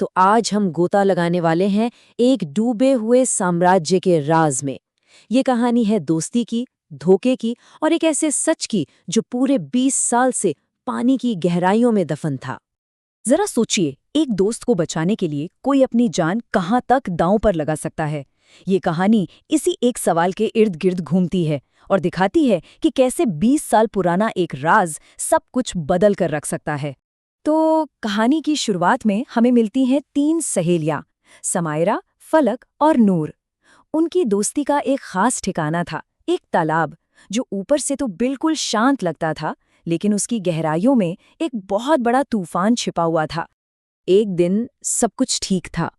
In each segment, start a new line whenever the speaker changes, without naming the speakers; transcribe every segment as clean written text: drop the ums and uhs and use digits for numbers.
तो आज हम गोता लगाने वाले हैं एक डूबे हुए साम्राज्य के राज में। ये कहानी है दोस्ती की, धोखे की और एक ऐसे सच की जो पूरे 20 साल से पानी की गहराइयों में दफन था।
जरा सोचिए, एक दोस्त को बचाने के लिए कोई अपनी जान कहाँ तक दांव पर लगा सकता है। ये कहानी इसी एक सवाल के इर्द गिर्द घूमती है और दिखाती है कि कैसे 20 साल पुराना एक राज सब कुछ बदल कर रख सकता है। तो कहानी की शुरुआत में हमें मिलती हैं 3 सहेलियां, समायरा, फलक और नूर। उनकी दोस्ती का एक खास ठिकाना था, एक तालाब, जो ऊपर से तो बिल्कुल शांत लगता था, लेकिन उसकी गहराइयों में एक बहुत बड़ा तूफान छिपा हुआ था। एक दिन सब कुछ ठीक था,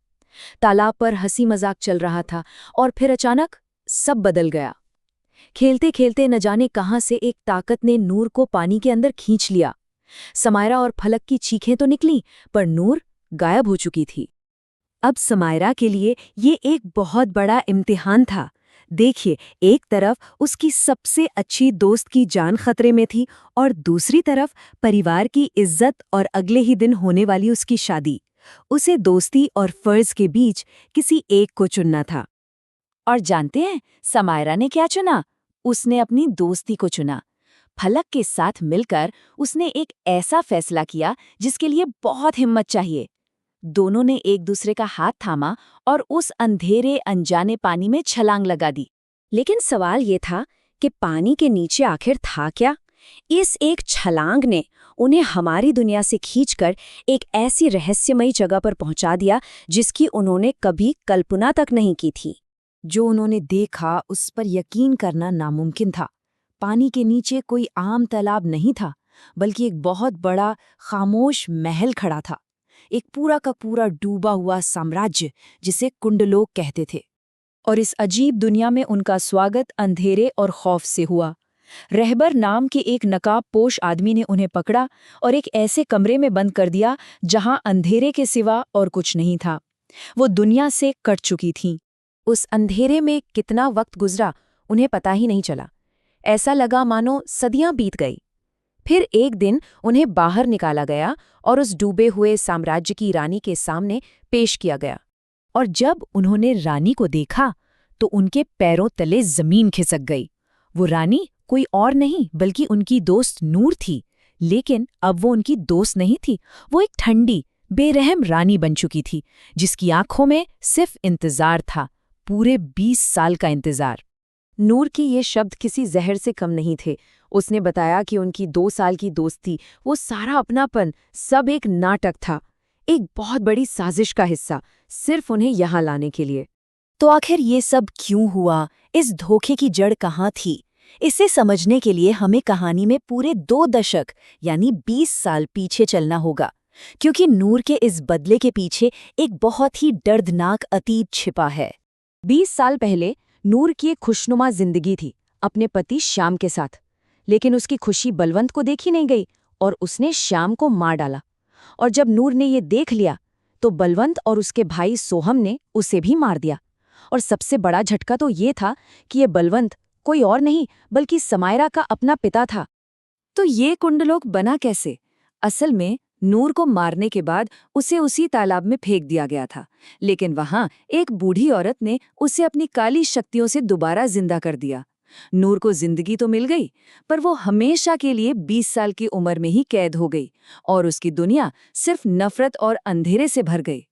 तालाब पर हंसी मजाक चल रहा था और फिर अचानक सब बदल गया। खेलते खेलते न जाने कहां से एक ताकत ने नूर को पानी के अंदर खींच लिया। समायरा और फलक की चीखें तो निकली, पर नूर गायब हो चुकी थी। अब समायरा के लिए ये एक बहुत बड़ा इम्तिहान था। देखिए, एक तरफ उसकी सबसे अच्छी दोस्त की जान खतरे में थी और दूसरी तरफ परिवार की इज्जत और अगले ही दिन होने वाली उसकी शादी। उसे दोस्ती और फर्ज के बीच किसी एक को चुनना था। और जानते हैं समायरा ने क्या चुना? उसने अपनी दोस्ती को चुना। फलक के साथ मिलकर उसने एक ऐसा फैसला किया जिसके लिए बहुत हिम्मत चाहिए। दोनों ने एक दूसरे का हाथ थामा और उस अंधेरे अनजाने पानी में छलांग लगा दी। लेकिन सवाल ये था कि पानी के नीचे आखिर था क्या? इस एक छलांग ने उन्हें हमारी दुनिया से खींचकर एक ऐसी रहस्यमयी जगह पर पहुंचा दिया जिसकी उन्होंने कभी कल्पना तक नहीं की थी।
जो उन्होंने देखा उस पर यकीन करना नामुमकिन था। पानी के नीचे कोई आम तालाब नहीं था, बल्कि एक बहुत बड़ा खामोश महल खड़ा था। एक पूरा का पूरा डूबा हुआ साम्राज्य जिसे कुंडलोक कहते थे।
और इस अजीब दुनिया में उनका स्वागत अंधेरे और खौफ से हुआ। रहबर नाम के एक नकाबपोश आदमी ने उन्हें पकड़ा और एक ऐसे कमरे में बंद कर दिया जहां अंधेरे के सिवा और कुछ नहीं था। वो दुनिया से कट चुकी थीं।
उस अंधेरे में कितना वक्त गुजरा उन्हें पता ही नहीं चला। ऐसा लगा मानो सदियां बीत गई। फिर एक दिन उन्हें बाहर निकाला गया और उस डूबे हुए साम्राज्य की रानी के सामने पेश किया गया। और जब उन्होंने रानी को देखा तो उनके पैरों तले जमीन खिसक गई। वो रानी कोई और नहीं बल्कि उनकी दोस्त नूर थी। लेकिन अब वो उनकी दोस्त नहीं थी, वो एक ठंडी, बेरहम रानी बन चुकी थी जिसकी आंखों में सिर्फ इंतजार था, पूरे 20 साल का इंतजार। नूर की ये शब्द किसी जहर से कम नहीं थे। उसने बताया कि उनकी 2 साल की दोस्ती, वो सारा अपनापन, सब एक नाटक था, एक बहुत बड़ी साजिश का हिस्सा, सिर्फ उन्हें यहाँ लाने के लिए।
तो आखिर ये सब क्यों हुआ? इस धोखे की जड़ कहाँ थी? इसे समझने के लिए हमें कहानी में पूरे 2 दशक यानी 20 साल पीछे चलना होगा, क्योंकि नूर के इस बदले के पीछे एक बहुत ही दर्दनाक अतीत छिपा है।
20 साल पहले नूर की एक खुशनुमा जिंदगी थी अपने पति श्याम के साथ। लेकिन उसकी खुशी बलवंत को देखी नहीं गई और उसने श्याम को मार डाला। और जब नूर ने ये देख लिया तो बलवंत और उसके भाई सोहम ने उसे भी मार दिया। और सबसे बड़ा झटका तो ये था कि ये बलवंत कोई और नहीं बल्कि समायरा का अपना पिता था। तो ये कुंडलोक बना कैसे? असल में नूर को मारने के बाद उसे उसी तालाब में फेंक दिया गया था, लेकिन वहां एक बूढ़ी औरत ने उसे अपनी काली शक्तियों से दोबारा जिंदा कर दिया। नूर को जिंदगी तो मिल गई, पर वो हमेशा के लिए 20 साल की उम्र में ही कैद हो गई और उसकी दुनिया सिर्फ नफरत और अंधेरे से भर गई।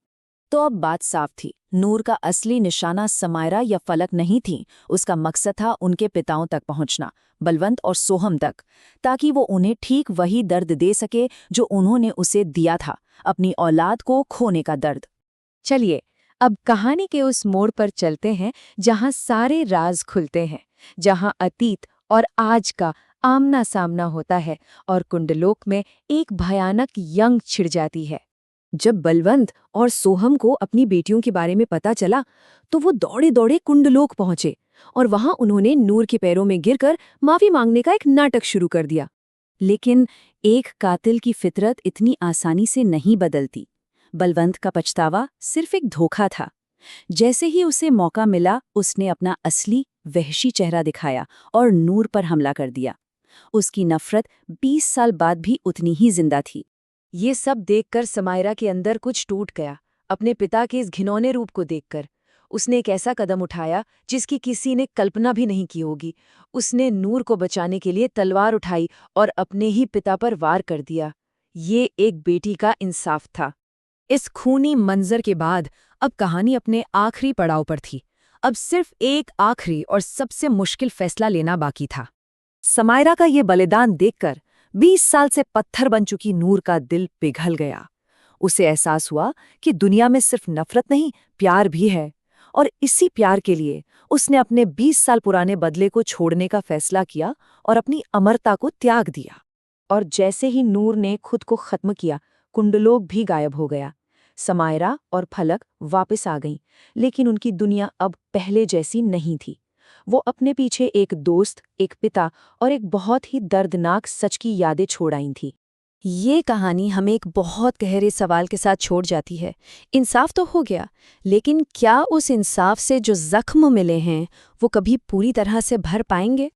तो अब बात साफ थी, नूर का असली निशाना समायरा या फलक नहीं थी। उसका मकसद था उनके पिताओं तक पहुंचना, बलवंत और सोहम तक, ताकि वो उन्हें ठीक वही दर्द दे सके जो उन्होंने उसे दिया था, अपनी औलाद को खोने का दर्द। चलिए अब कहानी के उस मोड़ पर चलते हैं जहां सारे राज खुलते हैं, जहां अतीत और आज का आमना सामना होता है और कुंडलोक में एक भयानक जंग छिड़ जाती है। जब बलवंत और सोहम को अपनी बेटियों के बारे में पता चला तो वो दौड़े दौड़े कुंडलोक पहुंचे और वहां उन्होंने नूर के पैरों में गिरकर माफी मांगने का एक नाटक शुरू कर दिया। लेकिन एक कातिल की फितरत इतनी आसानी से नहीं बदलती। बलवंत का पछतावा सिर्फ एक धोखा था। जैसे ही उसे मौका मिला उसने अपना असली वहशी चेहरा दिखाया और नूर पर हमला कर दिया। उसकी नफरत 20 साल बाद भी उतनी ही जिंदा थी। ये सब देखकर समायरा के अंदर कुछ टूट गया। अपने पिता के इस घिनौने रूप को देखकर उसने एक ऐसा कदम उठाया जिसकी किसी ने कल्पना भी नहीं की होगी। उसने नूर को बचाने के लिए तलवार उठाई और अपने ही पिता पर वार कर दिया। ये एक बेटी का इंसाफ था।
इस खूनी मंजर के बाद अब कहानी अपने आखिरी पड़ाव पर थी। अब सिर्फ एक आखिरी और सबसे मुश्किल फैसला लेना बाकी था। समायरा का ये बलिदान देखकर 20 साल से पत्थर बन चुकी नूर का दिल पिघल गया। उसे एहसास हुआ कि दुनिया में सिर्फ नफरत नहीं, प्यार भी है। और इसी प्यार के लिए उसने अपने 20 साल पुराने बदले को छोड़ने का फैसला किया और अपनी अमरता को त्याग दिया।
और जैसे ही नूर ने खुद को खत्म किया, कुंडलोक भी गायब हो गया। समायरा और फलक वापस आ गईं, लेकिन उनकी दुनिया अब पहले जैसी नहीं थी। वो अपने पीछे एक दोस्त, एक पिता और एक बहुत ही दर्दनाक सच की यादें छोड़ आई थी।
ये कहानी हमें एक बहुत गहरे सवाल के साथ छोड़ जाती है। इंसाफ तो हो गया, लेकिन क्या उस इंसाफ से जो जख्म मिले हैं वो कभी पूरी तरह से भर पाएंगे?